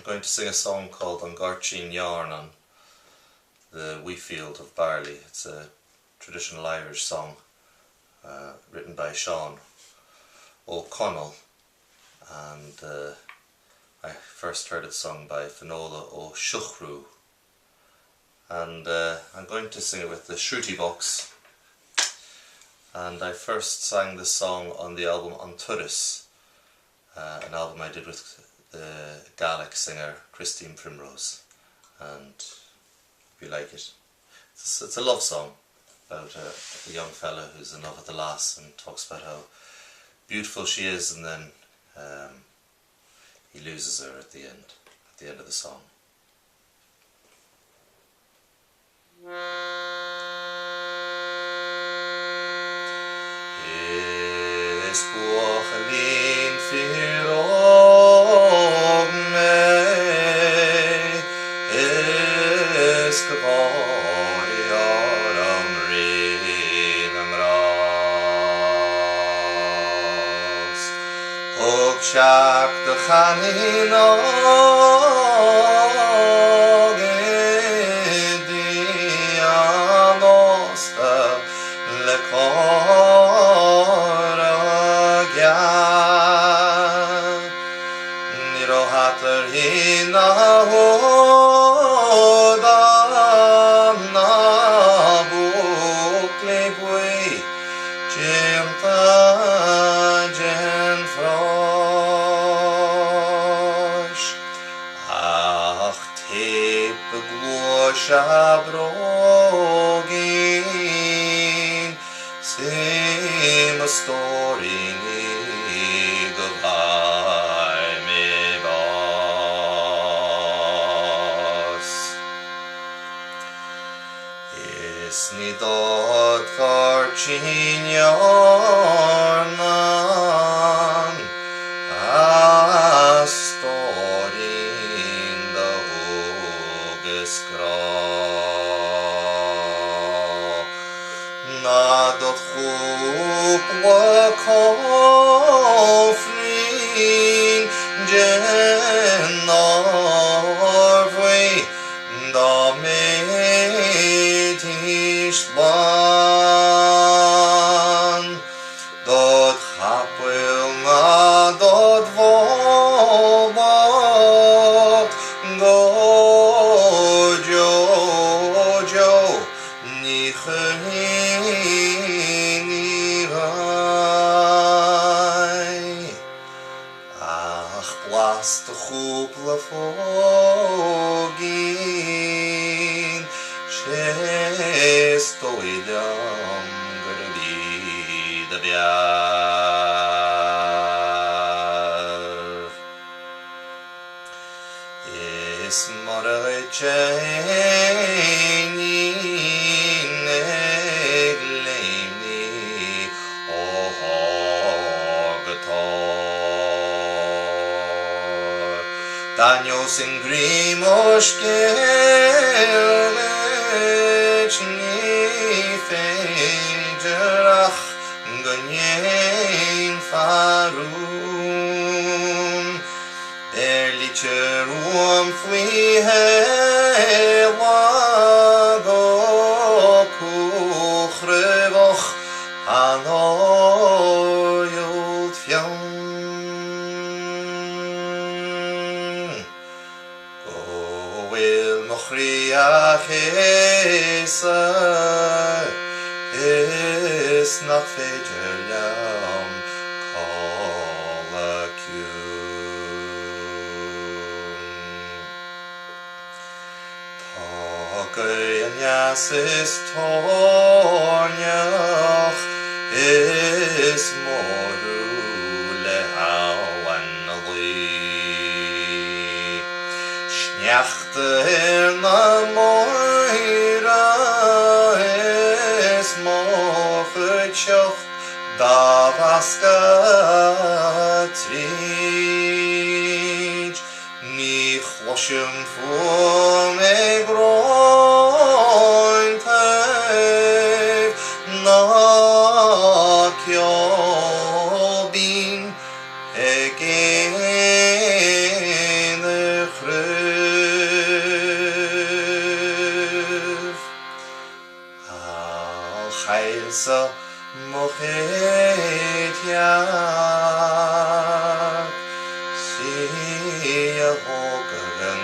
going to sing a song called An Garchin Yarn on the wee field of barley. It's a traditional Irish song written by Sean O'Connell, and I first heard it sung by Finola O'Shuchru, and I'm going to sing it with the Shruti Box. And I first sang this song on the album An Turas, an album I did with the Gaelic singer Christine Primrose, and if you like it, it's a love song about a young fella who's in love with the lass and talks about how beautiful she is, and then he loses her at the end of the song. Is buachalín fíor me, is gabári am rin am ras. Hog siach de chanin og di anosta le Hatar hina hoda na bukle bui jimta jen frosh ach tep gwosha brogin sim a story ni Snidod Garchin Yarn a story in the Hoges Gra Nadot Chup wa Kofrin Jen Norway da Ishban dot hapel na dot vobot gojo nichini rai ach blast chup la fogin Estoy perdida viar Es morecheni negleini ohagator Daños en grimos que ni fejerach ganyen farun berlicherum fui hewago kuchrevoch anoyot fion goel mochriach is not fejer lam kolakun Tagayanyas is tornyach is moru lehawan li Schnechte na moira Mochutjoch da vaska trij ni chloshim fu me grointev na kyobin again the Heilsa mochetiak Sia hoga gan